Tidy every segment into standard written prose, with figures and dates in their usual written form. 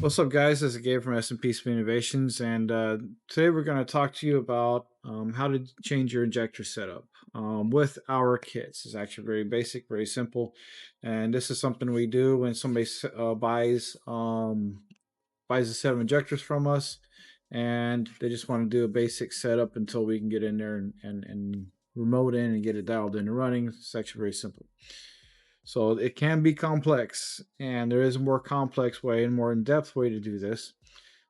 What's up, guys? This is Gabe from SNP Speed Innovations, and today we're going to talk to you about how to change your injector setup with our kits. It's actually very basic, very simple, and this is something we do when somebody buys a set of injectors from us, and they just want to do a basic setup until we can get in there and remote in and get it dialed in and running. It's actually very simple. So it can be complex, and there is a more complex way and more in-depth way to do this.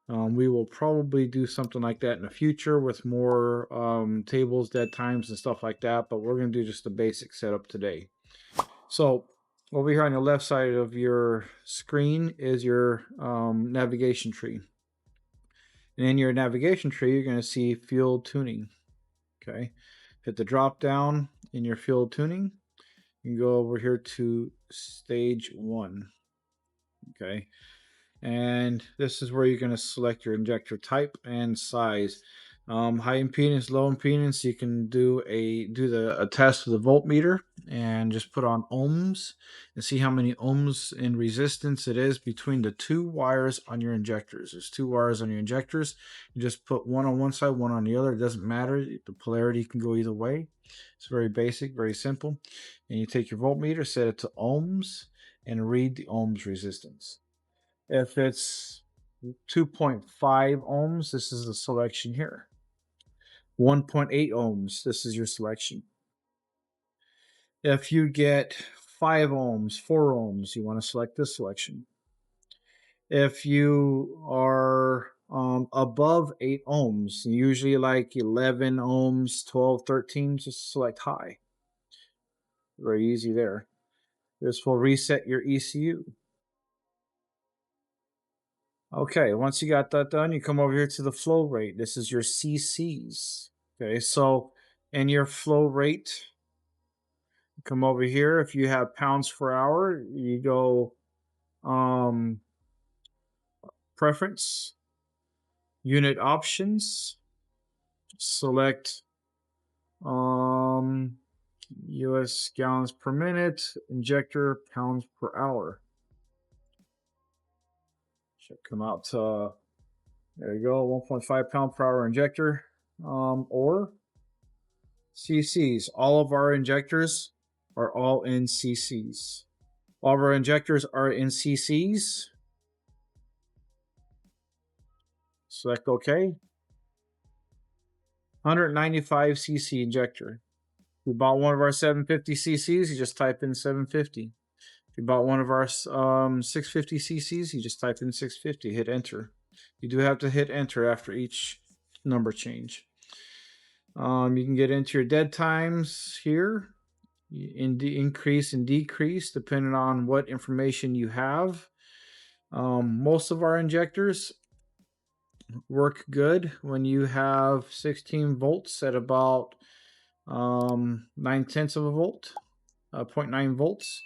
We will probably do something like that in the future with more tables, dead times, and stuff like that, but we're going to do just the basic setup today. So over here on the left side of your screen is your navigation tree. And in your navigation tree, you're going to see field tuning. Okay. Hit the drop down in your field tuning. You can go over here to stage 1. Okay, and this is where you're going to select your injector type and size. High impedance, low impedance, you can do a test with a voltmeter and just put on ohms and see how many ohms in resistance it is between the two wires on your injectors. There's two wires on your injectors. You just put one on one side, one on the other. It doesn't matter. The polarity can go either way. It's very basic, very simple. And you take your voltmeter, set it to ohms, and read the ohms resistance. If it's 2.5 ohms, this is the selection here. 1.8 ohms, this is your selection. If you get 5 ohms, 4 ohms, you want to select this selection. If you are above 8 ohms, usually like 11 ohms, 12, 13, just select high. Very easy there. This will reset your ECU. Okay, once you got that done, you come over here to the flow rate. This is your CCs. Okay, so in your flow rate, come over here. If you have pounds per hour, you go preference, unit options, select US gallons per minute, injector pounds per hour. Should come out to, there you go, 1.5 pound per hour injector, or CCs. All of our injectors are all in CCs. All of our injectors are in CCs. Select OK. 195 cc injector. If you bought one of our 750 cc's, you just type in 750. If you bought one of our 650 cc's, you just type in 650. Hit enter. You do have to hit enter after each number change. You can get into your dead times here, increase and decrease depending on what information you have. Most of our injectors work good when you have 16 volts at about 9/10 of a volt, 0.9 volts,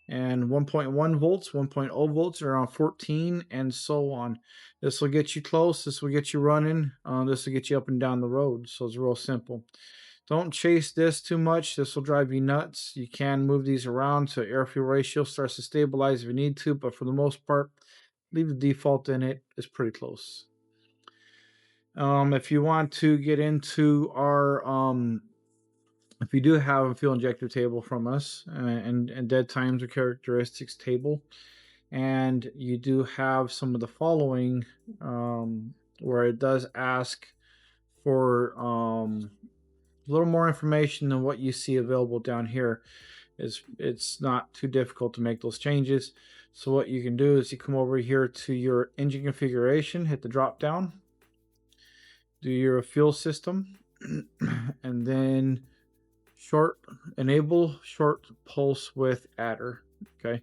and 1.1 volts, 1.0 volts are around 14, and so on. This will get you close. This will get you running. This will get you up and down the road. So it's real simple. Don't chase this too much. This will drive you nuts. You can move these around so air-fuel ratio starts to stabilize if you need to, but for the most part, leave the default in it. It's pretty close. If you want to get into our if you do have a fuel injector table from us and dead times or characteristics table, and you do have some of the following where it does ask for a little more information than what you see available down here, it's not too difficult to make those changes. So what you can do is you come over here to your engine configuration, hit the drop down, do your fuel system, and then enable short pulse width adder. Okay,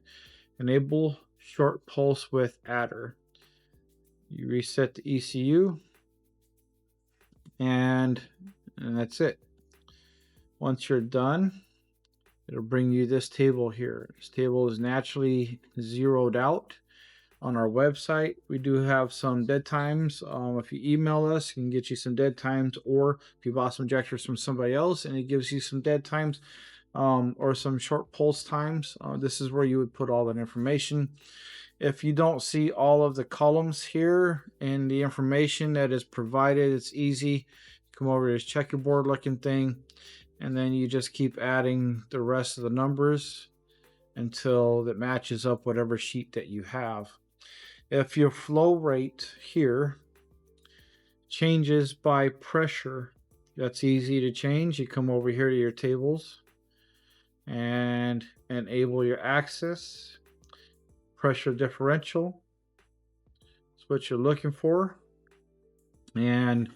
enable short pulse width adder. You reset the ECU, and that's it. Once you're done, it'll bring you this table here. This table is naturally zeroed out. On our website, we do have some dead times. If you email us, we can get you some dead times, or if you bought some injectors from somebody else and it gives you some dead times or some short pulse times, this is where you would put all that information. If you don't see all of the columns here in the information that is provided, it's easy. Come over to this checkerboard looking thing, and then you just keep adding the rest of the numbers until it matches up whatever sheet that you have. If your flow rate here changes by pressure, that's easy to change. You come over here to your tables and enable your axis. Pressure differential is what you're looking for, and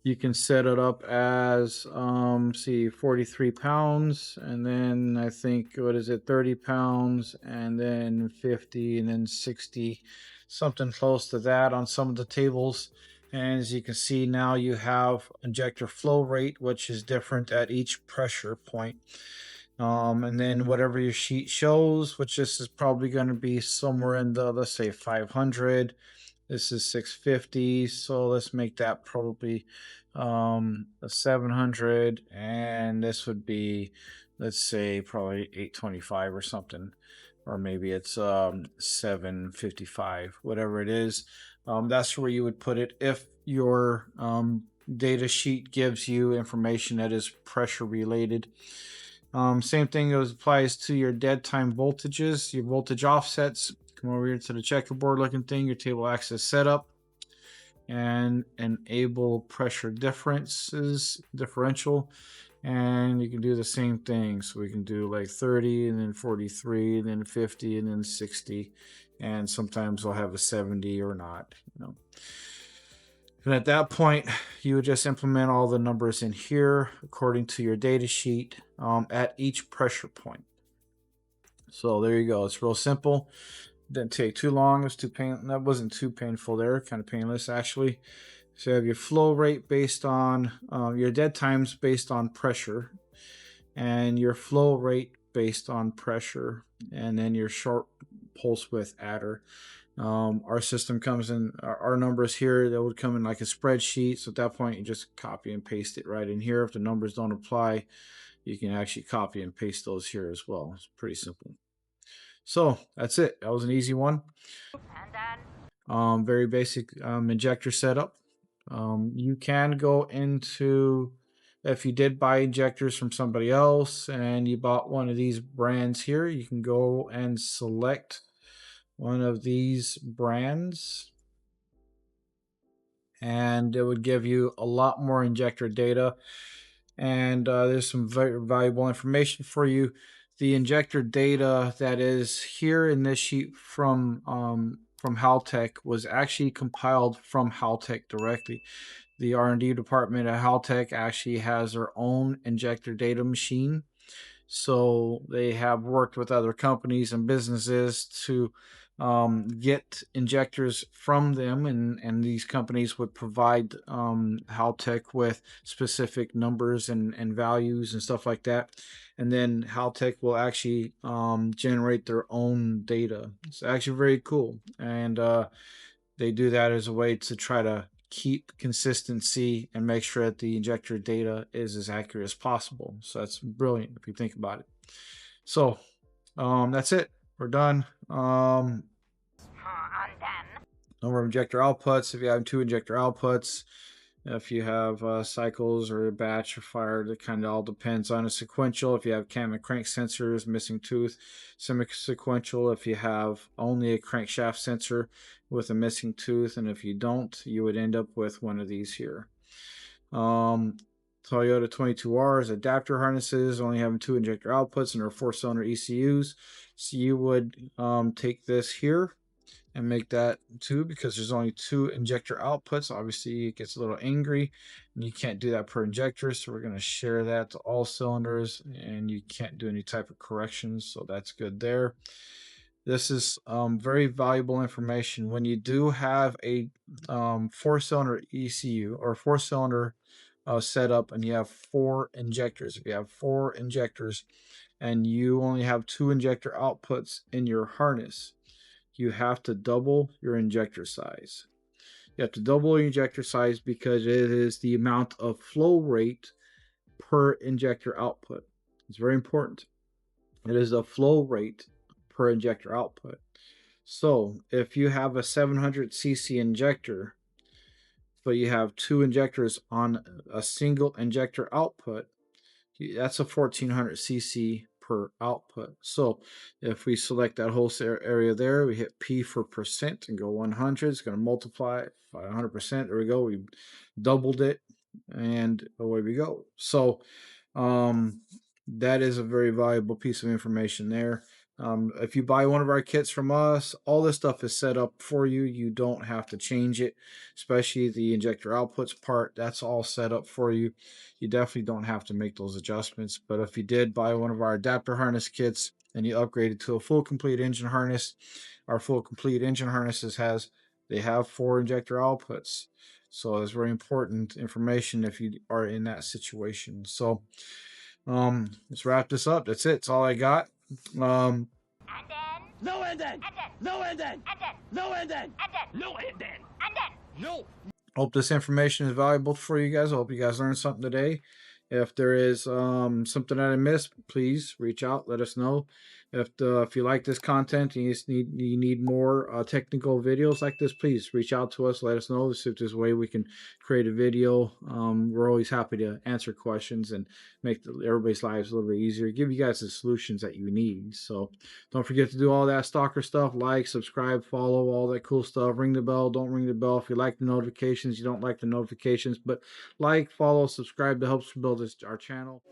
you can set it up as 43 pounds, and then I think, what is it, 30 pounds, and then 50, and then 60, something close to that on some of the tables. And as you can see, now you have injector flow rate, which is different at each pressure point. And then whatever your sheet shows, which this is probably going to be somewhere in the, let's say 500. This is 650, so let's make that probably a 700, and this would be, let's say, probably 825 or something, or maybe it's 755, whatever it is. That's where you would put it if your data sheet gives you information that is pressure related. Same thing applies to your dead time voltages, your voltage offsets. Come over here to the checkerboard looking thing, your table axis setup, and enable pressure differential. And you can do the same thing. So we can do like 30, and then 43, and then 50, and then 60. And sometimes I'll have a 70 or not, you know. And at that point, you would just implement all the numbers in here according to your data sheet at each pressure point. So there you go. It's real simple. Didn't take too long. It was that wasn't too painful there. Kind of painless, actually. So you have your flow rate based on your dead times based on pressure, and your flow rate based on pressure, and then your short pulse width adder. Our system comes in, our numbers here, that would come in like a spreadsheet. So at that point, you just copy and paste it right in here. If the numbers don't apply, you can actually copy and paste those here as well. It's pretty simple. So that's it. That was an easy one. Very basic injector setup. You can go into, if you did buy injectors from somebody else and you bought one of these brands here, you can go and select one of these brands, and it would give you a lot more injector data, and there's some very valuable information for you. The injector data that is here in this sheet from Haltech was actually compiled from Haltech directly. The R&D department at Haltech actually has their own injector data machine. So they have worked with other companies and businesses to get injectors from them, and these companies would provide Haltech with specific numbers and values and stuff like that. And then Haltech will actually generate their own data. It's actually very cool. And they do that as a way to try to keep consistency and make sure that the injector data is as accurate as possible. So that's brilliant if you think about it. So that's it. We're done. Number of injector outputs. If you have 2 injector outputs, if you have cycles or a batch or fire, that kind of all depends on a sequential. If you have cam and crank sensors, missing tooth, semi-sequential. If you have only a crankshaft sensor with a missing tooth, and if you don't, you would end up with one of these here. Toyota 22Rs, adapter harnesses, only having 2 injector outputs and are 4-cylinder ECUs. So you would take this here and make that 2, because there's only 2 injector outputs. Obviously, it gets a little angry, and you can't do that per injector. So we're going to share that to all cylinders, and you can't do any type of corrections. So that's good there. This is very valuable information. When you do have a 4-cylinder ECU or 4-cylinder setup, and you have 4 injectors, if you have 4 injectors and you only have 2 injector outputs in your harness, you have to double your injector size. You have to double your injector size because it is the amount of flow rate per injector output. It's very important. It is the flow rate per injector output. So if you have a 700cc injector, but you have two injectors on a single injector output, that's a 1400cc per output. So if we select that whole area there, we hit P for percent and go 100. It's going to multiply it by 100%. There we go. We doubled it, and away we go. So um, that is a very valuable piece of information there. If you buy one of our kits from us, all this stuff is set up for you. You don't have to change it, especially the injector outputs part. That's all set up for you. You definitely don't have to make those adjustments. But if you did buy one of our adapter harness kits and you upgraded to a full complete engine harness, our full complete engine harnesses they have 4 injector outputs. So it's very important information if you are in that situation. So let's wrap this up. That's it. That's all I got. Um, and then no, and then no, and then no, and then no, and then no. Hope this information is valuable for you guys. I hope you guys learned something today. If there is something that I missed, please reach out. Let us know. If you like this content and you need more technical videos like this, please reach out to us. Let us know if there's a way we can create a video. We're always happy to answer questions and make everybody's lives a little bit easier. Give you guys the solutions that you need. So don't forget to do all that stalker stuff. Like, subscribe, follow, all that cool stuff. Ring the bell. Don't ring the bell if you like the notifications. You don't like the notifications, but like, follow, subscribe. That helps build our channel.